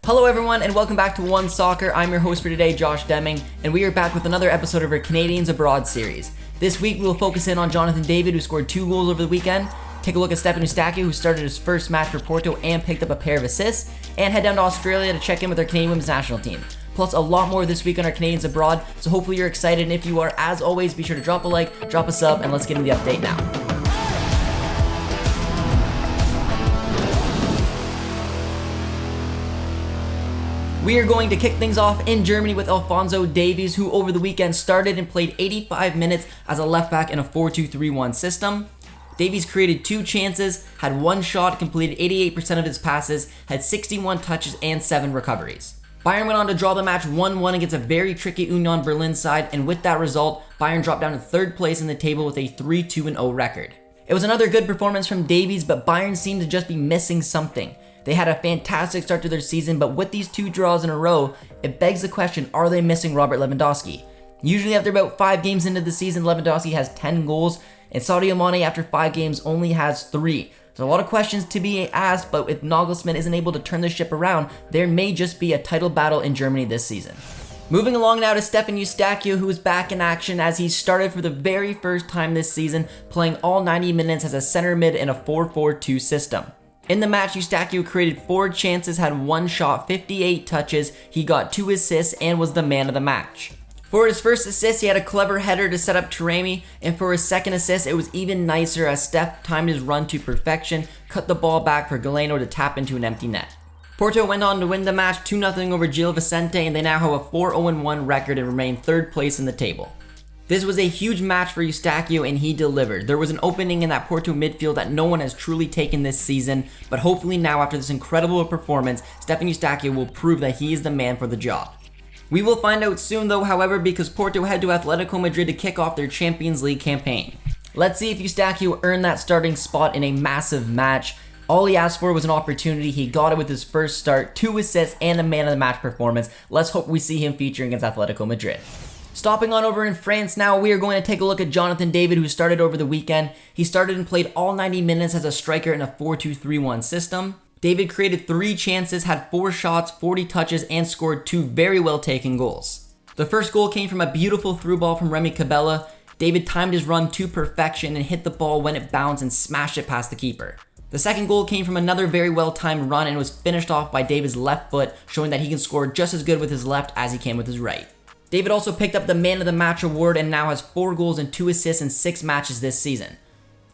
Hello everyone and welcome back to One Soccer. I'm your host for today, Josh Deming, and we are back with another episode of our Canadians Abroad series. This week we will focus in on Jonathan David, who scored 2 goals over the weekend, take a look at Eustaquio, who started his first match for Porto and picked up a pair of assists, and head down to Australia to check in with our Canadian women's national team. Plus a lot more this week on our Canadians Abroad, so hopefully you're excited, and if you are, as always, be sure to drop a like, drop a sub, and let's get into the update now. We are going to kick things off in Germany with Alphonso Davies, who over the weekend started and played 85 minutes as a left back in a 4-2-3-1 system. Davies created 2 chances, had 1 shot, completed 88% of his passes, had 61 touches and 7 recoveries. Bayern went on to draw the match 1-1 against a very tricky Union Berlin side, and with that result, Bayern dropped down to 3rd place in the table with a 3-2-0 record. It was another good performance from Davies, but Bayern seemed to just be missing something. They had a fantastic start to their season, but with these 2 draws in a row, it begs the question, are they missing Robert Lewandowski? Usually after about 5 games into the season, Lewandowski has 10 goals, and Sadio Mane after 5 games only has 3. So a lot of questions to be asked, but if Nagelsmann isn't able to turn the ship around, there may just be a title battle in Germany this season. Moving along now to Stefan Eustaquio, who is back in action as he started for the very first time this season, playing all 90 minutes as a center mid in a 4-4-2 system. In the match, Eustaquio created 4 chances, had 1 shot, 58 touches, he got 2 assists, and was the man of the match. For his first assist, he had a clever header to set up Taremi, and for his second assist, it was even nicer as Steph timed his run to perfection, cut the ball back for Galeno to tap into an empty net. Porto went on to win the match 2-0 over Gil Vicente, and they now have a 4-0-1 record and remain 3rd place in the table. This was a huge match for Eustaquio, and he delivered. There was an opening in that Porto midfield that no one has truly taken this season, but hopefully now after this incredible performance, Stefan Eustaquio will prove that he is the man for the job. We will find out soon though, however, because Porto head to Atletico Madrid to kick off their Champions League campaign. Let's see if Eustaquio earned that starting spot in a massive match. All he asked for was an opportunity. He got it with his first start, 2 assists, and a man of the match performance. Let's hope we see him featuring against Atletico Madrid. Stopping on over in France now, we are going to take a look at Jonathan David, who started over the weekend. He started and played all 90 minutes as a striker in a 4-2-3-1 system. David created 3 chances, had 4 shots, 40 touches, and scored 2 very well taken goals. The first goal came from a beautiful through ball from Remy Cabella. David timed his run to perfection and hit the ball when it bounced and smashed it past the keeper. The second goal came from another very well timed run and was finished off by David's left foot, showing that he can score just as good with his left as he can with his right. David also picked up the Man of the Match award and now has 4 goals and 2 assists in 6 matches this season.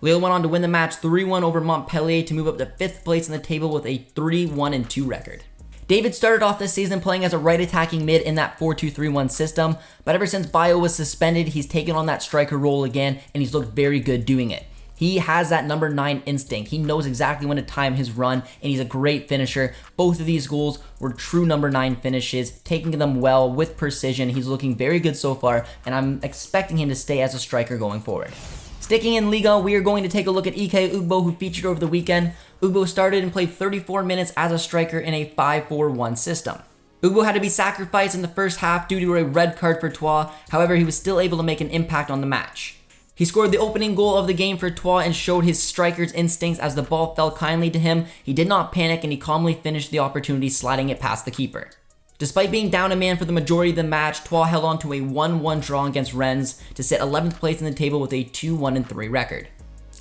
Lille went on to win the match 3-1 over Montpellier to move up to 5th place in the table with a 3-1-2 record. David started off this season playing as a right attacking mid in that 4-2-3-1 system, but ever since Bayo was suspended, he's taken on that striker role again and he's looked very good doing it. He has that number 9 instinct. He knows exactly when to time his run, and he's a great finisher. Both of these goals were true number 9 finishes, taking them well with precision. He's looking very good so far, and I'm expecting him to stay as a striker going forward. Sticking in Liga, we are going to take a look at Ike Ugbo, who featured over the weekend. Ugbo started and played 34 minutes as a striker in a 5-4-1 system. Ugbo had to be sacrificed in the first half due to a red card for Troyes. However, he was still able to make an impact on the match. He scored the opening goal of the game for Troyes and showed his striker's instincts as the ball fell kindly to him. He did not panic and he calmly finished the opportunity, sliding it past the keeper. Despite being down a man for the majority of the match, Troyes held on to a 1-1 draw against Rennes to sit 11th place in the table with a 2-1-3 record.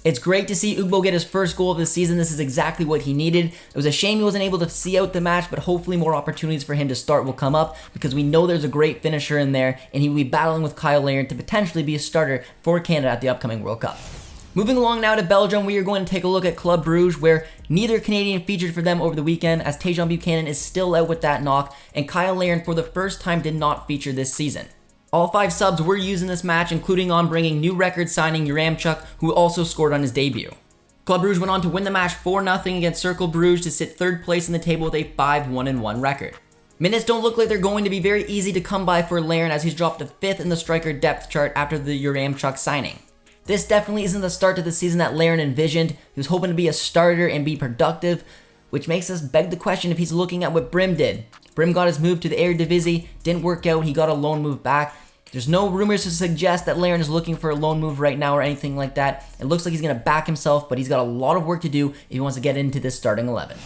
It's great to see Ugbo get his first goal of the season. This is exactly what he needed. It was a shame he wasn't able to see out the match, but hopefully more opportunities for him to start will come up because we know there's a great finisher in there and he will be battling with Kyle Larin to potentially be a starter for Canada at the upcoming World Cup. Moving along now to Belgium, we are going to take a look at Club Brugge, where neither Canadian featured for them over the weekend as Tajon Buchanan is still out with that knock and Kyle Larin for the first time did not feature this season. All 5 subs were used in this match, including on bringing new record signing Uramchuk, who also scored on his debut. Club Brugge went on to win the match 4-0 against Cercle Bruges to sit 3rd place in the table with a 5-1-1 record. Minutes don't look like they're going to be very easy to come by for Larin as he's dropped to 5th in the striker depth chart after the Uramchuk signing. This definitely isn't the start to the season that Larin envisioned. He was hoping to be a starter and be productive, which makes us beg the question if he's looking at what Brim did. Brim got his move to the Eredivisie, didn't work out, he got a loan move back. There's no rumors to suggest that Larin is looking for a loan move right now or anything like that. It looks like he's going to back himself, but he's got a lot of work to do if he wants to get into this starting 11.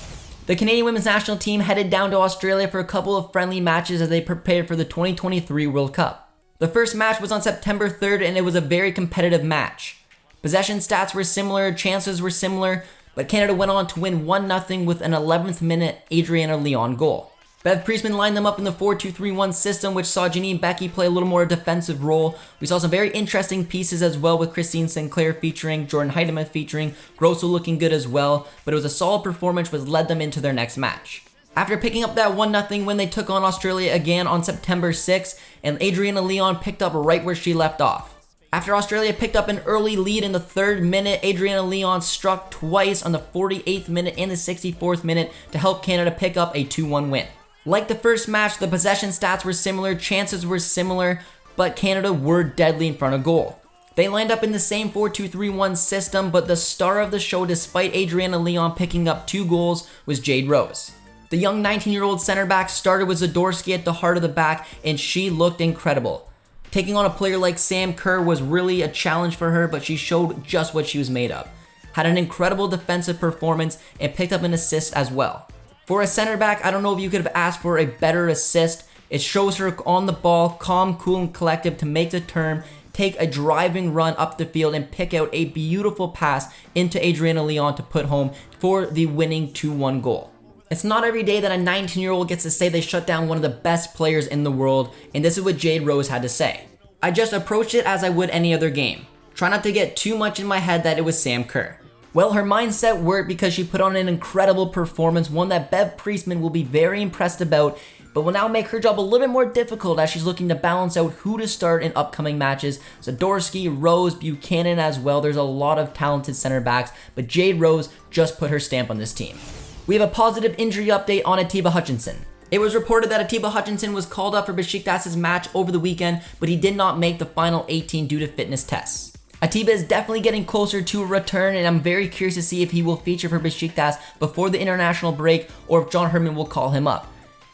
The Canadian women's national team headed down to Australia for a couple of friendly matches as they prepared for the 2023 World Cup. The first match was on September 3rd and it was a very competitive match. Possession stats were similar, chances were similar, but Canada went on to win 1-0 with an 11th minute Adriana Leon goal. Bev Priestman lined them up in the 4-2-3-1 system, which saw Janine Becky play a little more defensive role. We saw some very interesting pieces as well, with Christine Sinclair featuring, Jordan Heidemann featuring, Grosso looking good as well, but it was a solid performance which led them into their next match. After picking up that 1-0 win, they took on Australia again on September 6th, and Adriana Leon picked up right where she left off. After Australia picked up an early lead in the 3rd minute, Adriana Leon struck twice on the 48th minute and the 64th minute to help Canada pick up a 2-1 win. Like the first match, the possession stats were similar, chances were similar, but Canada were deadly in front of goal. They lined up in the same 4-2-3-1 system, but the star of the show, despite Adriana Leon picking up 2 goals, was Jade Rose. The young 19-year-old center back started with Zadorsky at the heart of the back, and she looked incredible. Taking on a player like Sam Kerr was really a challenge for her, but she showed just what she was made of. Had an incredible defensive performance and picked up an assist as well. For a center back, I don't know if you could have asked for a better assist. It shows her on the ball, calm, cool, and collective to make the turn, take a driving run up the field, and pick out a beautiful pass into Adriana Leon to put home for the winning 2-1 goal. It's not every day that a 19-year-old gets to say they shut down one of the best players in the world, and this is what Jade Rose had to say. I just approached it as I would any other game. Try not to get too much in my head that it was Sam Kerr. Well, her mindset worked because she put on an incredible performance, one that Bev Priestman will be very impressed about, but will now make her job a little bit more difficult as she's looking to balance out who to start in upcoming matches. Zadorsky, Rose, Buchanan as well. There's a lot of talented center backs, but Jade Rose just put her stamp on this team. We have a positive injury update on Atiba Hutchinson. It was reported that Atiba Hutchinson was called up for Besiktas's match over the weekend, but he did not make the final 18 due to fitness tests. Atiba is definitely getting closer to a return, and I'm very curious to see if he will feature for Besiktas before the international break or if John Herdman will call him up.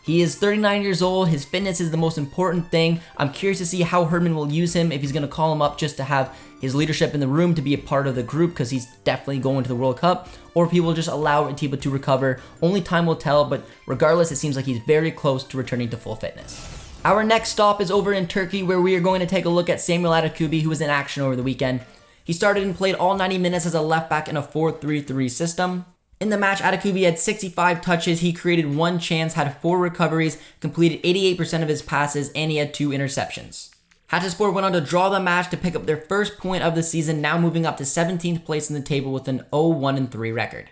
He is 39 years old, his fitness is the most important thing. I'm curious to see how Herdman will use him, if he's going to call him up just to have his leadership in the room to be a part of the group because he's definitely going to the World Cup, or if he will just allow Atiba to recover. Only time will tell, but regardless, it seems like he's very close to returning to full fitness. Our next stop is over in Turkey, where we are going to take a look at Samuel Adakubi, who was in action over the weekend. He started and played all 90 minutes as a left back in a 4-3-3 system. In the match, Adakubi had 65 touches, he created 1 chance, had 4 recoveries, completed 88% of his passes, and he had 2 interceptions. Hatayspor went on to draw the match to pick up their first point of the season, now moving up to 17th place in the table with an 0-1-3 record.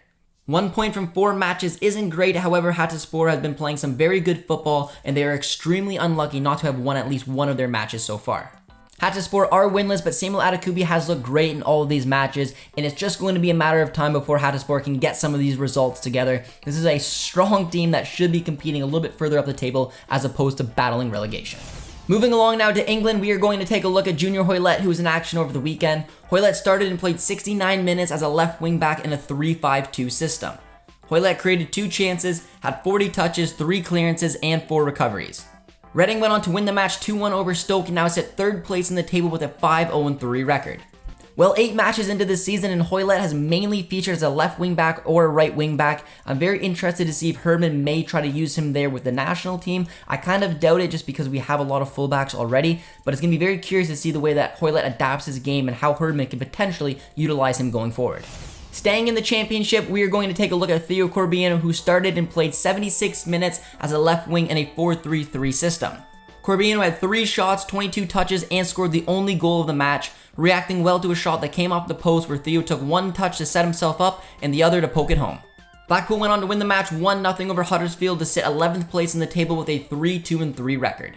1 point from 4 matches isn't great, however Hatayspor has been playing some very good football and they are extremely unlucky not to have won at least one of their matches so far. Hatayspor are winless, but Samuel Adakubi has looked great in all of these matches, and it's just going to be a matter of time before Hatayspor can get some of these results together. This is a strong team that should be competing a little bit further up the table as opposed to battling relegation. Moving along now to England, we are going to take a look at Junior Hoyte, who was in action over the weekend. Hoyte started and played 69 minutes as a left wing back in a 3-5-2 system. Hoyte created 2 chances, had 40 touches, 3 clearances, and 4 recoveries. Reading went on to win the match 2-1 over Stoke and now sit 3rd place in the table with a 5-0-3 record. Well, 8 matches into this season and Hoyte has mainly featured as a left wing back or a right wing back. I'm very interested to see if Herdman may try to use him there with the national team. I kind of doubt it just because we have a lot of fullbacks already, but it's going to be very curious to see the way that Hoyte adapts his game and how Herdman can potentially utilize him going forward. Staying in the championship, we are going to take a look at Theo Cowan, who started and played 76 minutes as a left wing in a 4-3-3 system. Cowan had 3 shots, 22 touches, and scored the only goal of the match, reacting well to a shot that came off the post where Theo took 1 touch to set himself up and the other to poke it home. Blackpool went on to win the match 1-0 over Huddersfield to sit 11th place in the table with a 3-2-3 record.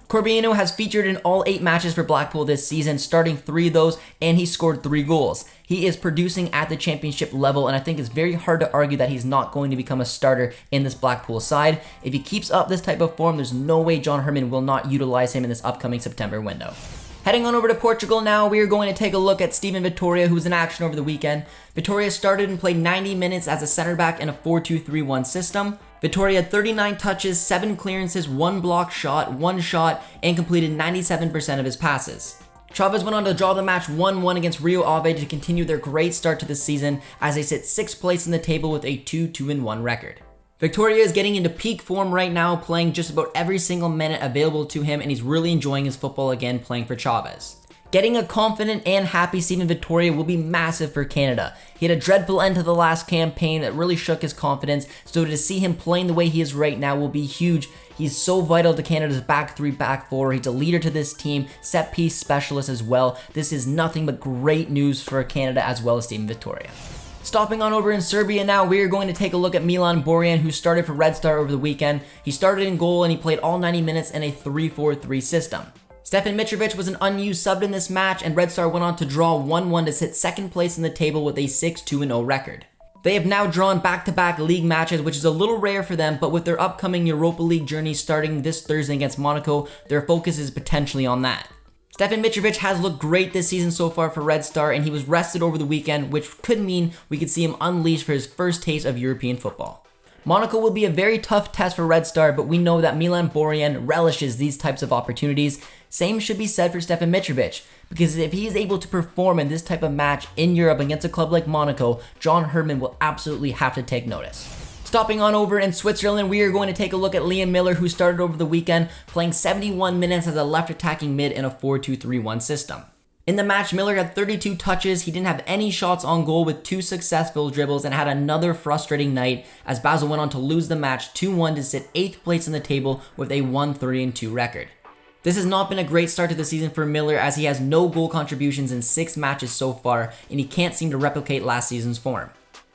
Corbino has featured in all 8 matches for Blackpool this season, starting 3 of those, and he scored 3 goals. He is producing at the championship level, and I think it's very hard to argue that he's not going to become a starter in this Blackpool side. If he keeps up this type of form, there's no way John Herdman will not utilize him in this upcoming September window. Heading on over to Portugal now, we are going to take a look at Steven Vitoria, who was in action over the weekend. Vitoria started and played 90 minutes as a center back in a 4-2-3-1 system. Vitoria had 39 touches, 7 clearances, 1 block shot, 1 shot, and completed 97% of his passes. Chavez went on to draw the match 1-1 against Rio Ave to continue their great start to the season as they sit 6th place in the table with a 2-2-1 record. Vitoria is getting into peak form right now, playing just about every single minute available to him, and he's really enjoying his football again playing for Chavez. Getting a confident and happy Steven Vitoria will be massive for Canada. He had a dreadful end to the last campaign that really shook his confidence, so to see him playing the way he is right now will be huge. He's so vital to Canada's back three, back four. He's a leader to this team, set piece specialist as well. This is nothing but great news for Canada as well as Steven Vitoria. Stopping on over in Serbia now, we are going to take a look at Milan Borian, who started for Red Star over the weekend. He started in goal and he played all 90 minutes in a 3-4-3 system. Stefan Mitrovic was an unused sub in this match, and Red Star went on to draw 1-1 to sit second place in the table with a 6-2-0 record. They have now drawn back-to-back league matches, which is a little rare for them, but with their upcoming Europa League journey starting this Thursday against Monaco, their focus is potentially on that. Stefan Mitrovic has looked great this season so far for Red Star, and he was rested over the weekend, which could mean we could see him unleashed for his first taste of European football. Monaco will be a very tough test for Red Star, but we know that Milan Borian relishes these types of opportunities. Same should be said for Stefan Mitrovic, because if he is able to perform in this type of match in Europe against a club like Monaco, John Herdman will absolutely have to take notice. Stopping on over in Switzerland, we are going to take a look at Liam Miller, who started over the weekend, playing 71 minutes as a left attacking mid in a 4-2-3-1 system. In the match, Miller had 32 touches, he didn't have any shots on goal with 2 successful dribbles, and had another frustrating night as Basel went on to lose the match 2-1 to sit 8th place in the table with a 1-3-2 record. This has not been a great start to the season for Miller, as he has no goal contributions in 6 matches so far, and he can't seem to replicate last season's form.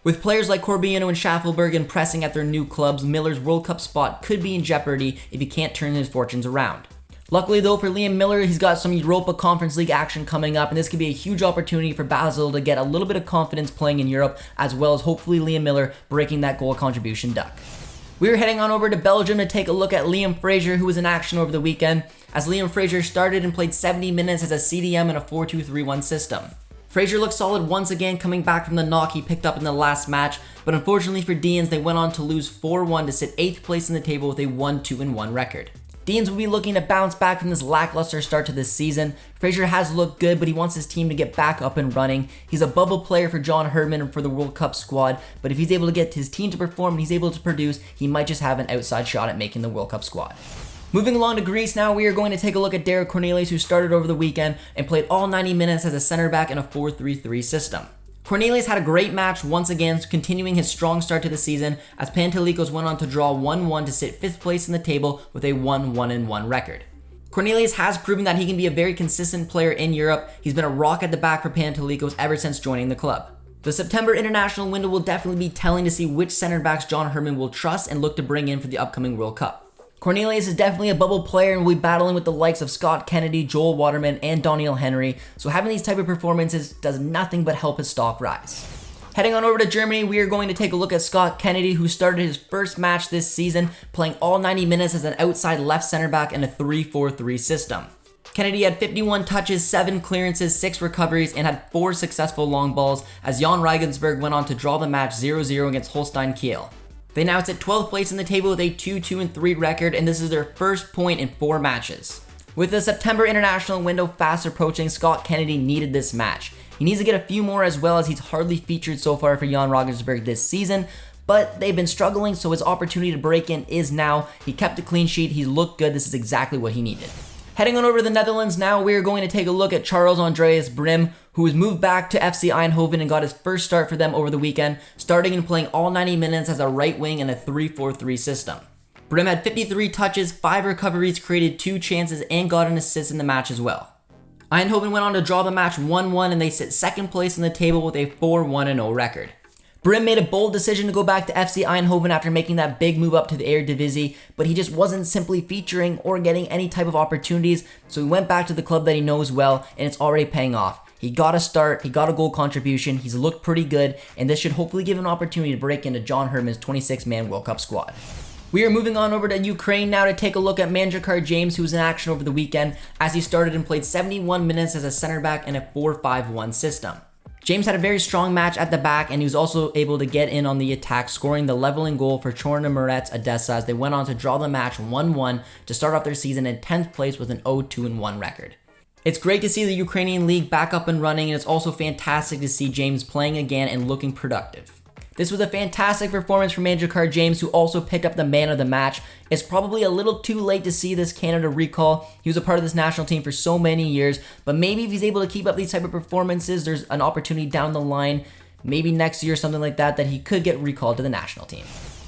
With players like Corbiano and Schaffelberg impressing at their new clubs, Miller's World Cup spot could be in jeopardy if he can't turn his fortunes around. Luckily though for Liam Miller, he's got some Europa Conference League action coming up, and this could be a huge opportunity for Basel to get a little bit of confidence playing in Europe, as well as hopefully Liam Miller breaking that goal contribution duck. We're heading on over to Belgium to take a look at Liam Fraser, who was in action over the weekend, as Liam Fraser started and played 70 minutes as a CDM in a 4-2-3-1 system. Fraser looked solid once again, coming back from the knock he picked up in the last match, but unfortunately for Deans, they went on to lose 4-1 to sit 8th place in the table with a 1-2-1 record. Deans will be looking to bounce back from this lackluster start to this season. Fraser has looked good, but he wants his team to get back up and running. He's a bubble player for John Herdman and for the World Cup squad, but if he's able to get his team to perform and he's able to produce, he might just have an outside shot at making the World Cup squad. Moving along to Greece now, we are going to take a look at Derek Cornelius, who started over the weekend and played all 90 minutes as a center back in a 4-3-3 system. Cornelius had a great match once again, continuing his strong start to the season, as Pantelikos went on to draw 1-1 to sit 5th place in the table with a 1-1-1 record. Cornelius has proven that he can be a very consistent player in Europe. He's been a rock at the back for Pantelikos ever since joining the club. The September international window will definitely be telling to see which center backs John Herdman will trust and look to bring in for the upcoming World Cup. Cornelius is definitely a bubble player and will be battling with the likes of Scott Kennedy, Joel Waterman, and Daniel Henry, so having these type of performances does nothing but help his stock rise. Heading on over to Germany, we are going to take a look at Scott Kennedy, who started his first match this season, playing all 90 minutes as an outside left center back in a 3-4-3 system. Kennedy had 51 touches, 7 clearances, 6 recoveries, and had 4 successful long balls, as Jan Regensburg went on to draw the match 0-0 against Holstein Kiel. They now sit 12th place in the table with a 2-2-3 record, and this is their first point in 4 matches. With the September international window fast approaching, Scott Kennedy needed this match. He needs to get a few more as well, as he's hardly featured so far for Jan Regensburg this season, but they've been struggling, so his opportunity to break in is now. He kept a clean sheet, he looked good, this is exactly what he needed. Heading on over to the Netherlands now, we are going to take a look at Charles Andreas Brim, who was moved back to FC Eindhoven and got his first start for them over the weekend, starting and playing all 90 minutes as a right wing in a 3-4-3 system. Brim had 53 touches, 5 recoveries, created 2 chances, and got an assist in the match as well. Eindhoven went on to draw the match 1-1, and they sit 2nd place in the table with a 4-1-0 record. Brim made a bold decision to go back to FC Eindhoven after making that big move up to the Eredivisie, but he just wasn't simply featuring or getting any type of opportunities, so he went back to the club that he knows well, and it's already paying off. He got a start, he got a goal contribution, he's looked pretty good, and this should hopefully give an opportunity to break into John Herdman's 26-man World Cup squad. We are moving on over to Ukraine now to take a look at Mandeep James, who was in action over the weekend, as he started and played 71 minutes as a center back in a 4-5-1 system. James had a very strong match at the back, and he was also able to get in on the attack, scoring the leveling goal for Chorna Moretz Odessa as they went on to draw the match 1-1 to start off their season in 10th place with an 0-2-1 record. It's great to see the Ukrainian league back up and running, and it's also fantastic to see James playing again and looking productive. This was a fantastic performance from Mandeep James, who also picked up the man of the match. It's probably a little too late to see this Canada recall. He was a part of this national team for so many years, but maybe if he's able to keep up these type of performances, there's an opportunity down the line, maybe next year, something like that, that he could get recalled to the national team.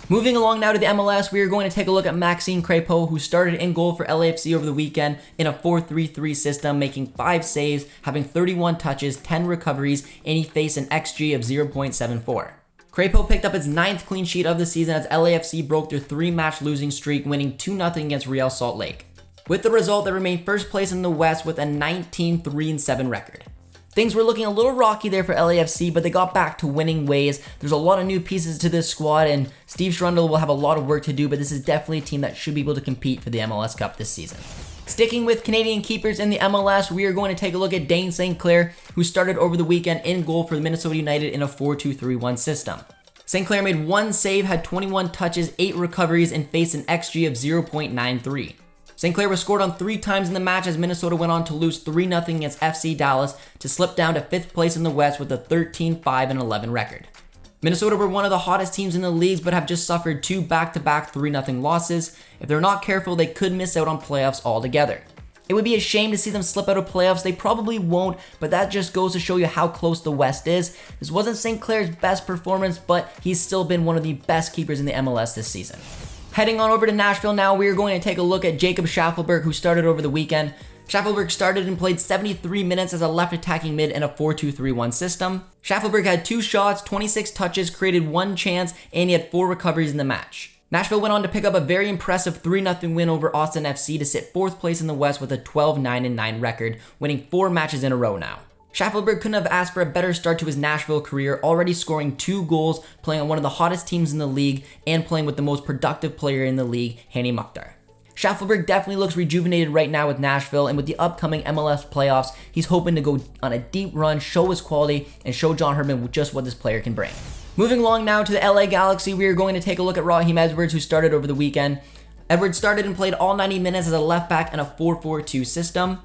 Moving along now to the MLS, we are going to take a look at Maxi Krepo, who started in goal for LAFC over the weekend in a 4-3-3 system, making 5 saves, having 31 touches, 10 recoveries, and he faced an XG of 0.74. Krepo picked up his 9th clean sheet of the season as LAFC broke their 3-match losing streak, winning 2-0 against Real Salt Lake. With the result, they remained first place in the West with a 19-3-7 record. Things were looking a little rocky there for LAFC, but they got back to winning ways. There's a lot of new pieces to this squad, and Steve Shrundle will have a lot of work to do, but this is definitely a team that should be able to compete for the MLS Cup this season. Sticking with Canadian keepers in the MLS, we are going to take a look at Dain Sinclair, who started over the weekend in goal for Minnesota United in a 4-2-3-1 system. Sinclair made 1 save, had 21 touches, 8 recoveries, and faced an XG of 0.93. Sinclair was scored on 3 times in the match as Minnesota went on to lose 3-0 against FC Dallas to slip down to 5th place in the West with a 13-5-11 record. Minnesota were one of the hottest teams in the leagues, but have just suffered 2 back-to-back 3-0 losses. If they're not careful, they could miss out on playoffs altogether. It would be a shame to see them slip out of playoffs. They probably won't, but that just goes to show you how close the West is. This wasn't Sinclair's best performance, but he's still been one of the best keepers in the MLS this season. Heading on over to Nashville now, we are going to take a look at Jacob Schaffelberg, who started over the weekend. Schaffelberg started and played 73 minutes as a left attacking mid in a 4-2-3-1 system. Schaffelberg had 2 shots, 26 touches, created 1 chance, and he had 4 recoveries in the match. Nashville went on to pick up a very impressive 3-0 win over Austin FC to sit 4th place in the West with a 12-9-9 record, winning 4 matches in a row now. Schaffelberg couldn't have asked for a better start to his Nashville career, already scoring 2 goals, playing on one of the hottest teams in the league, and playing with the most productive player in the league, Hani Mukhtar. Schaffelberg definitely looks rejuvenated right now with Nashville, and with the upcoming MLS playoffs, he's hoping to go on a deep run, show his quality, and show John Herdman just what this player can bring. Moving along now to the LA Galaxy, we are going to take a look at Raheem Edwards, who started over the weekend. Edwards started and played all 90 minutes as a left back in a 4-4-2 system.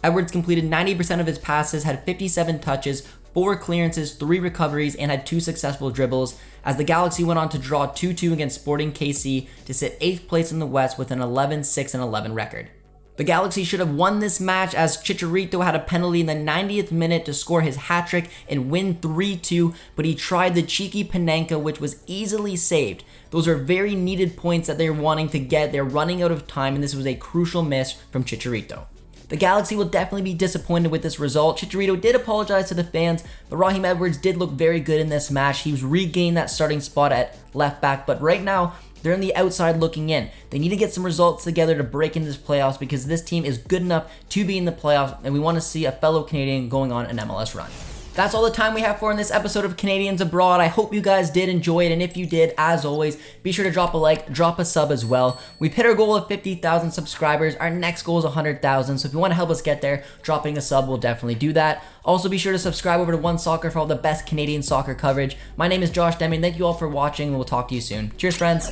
Edwards completed 90% of his passes, had 57 touches, 4 clearances, 3 recoveries, and had 2 successful dribbles, as the Galaxy went on to draw 2-2 against Sporting KC to sit 8th place in the West with an 11-6-11 record. The Galaxy should have won this match as Chicharito had a penalty in the 90th minute to score his hat-trick and win 3-2, but he tried the cheeky Panenka, which was easily saved. Those are very needed points that they're wanting to get. They're running out of time, and this was a crucial miss from Chicharito. The Galaxy will definitely be disappointed with this result. Chicharito did apologize to the fans, but Raheem Edwards did look very good in this match. He's regained that starting spot at left back, but right now, they're on the outside looking in. They need to get some results together to break into this playoffs because this team is good enough to be in the playoffs, and we want to see a fellow Canadian going on an MLS run. That's all the time we have for in this episode of Canadians Abroad. I hope you guys did enjoy it, and if you did, as always, be sure to drop a like, drop a sub as well. We've hit our goal of 50,000 subscribers. Our next goal is 100,000, so if you want to help us get there, dropping a sub will definitely do that. Also, be sure to subscribe over to One Soccer for all the best Canadian soccer coverage. My name is Josh Deming. Thank you all for watching, and we'll talk to you soon. Cheers, friends.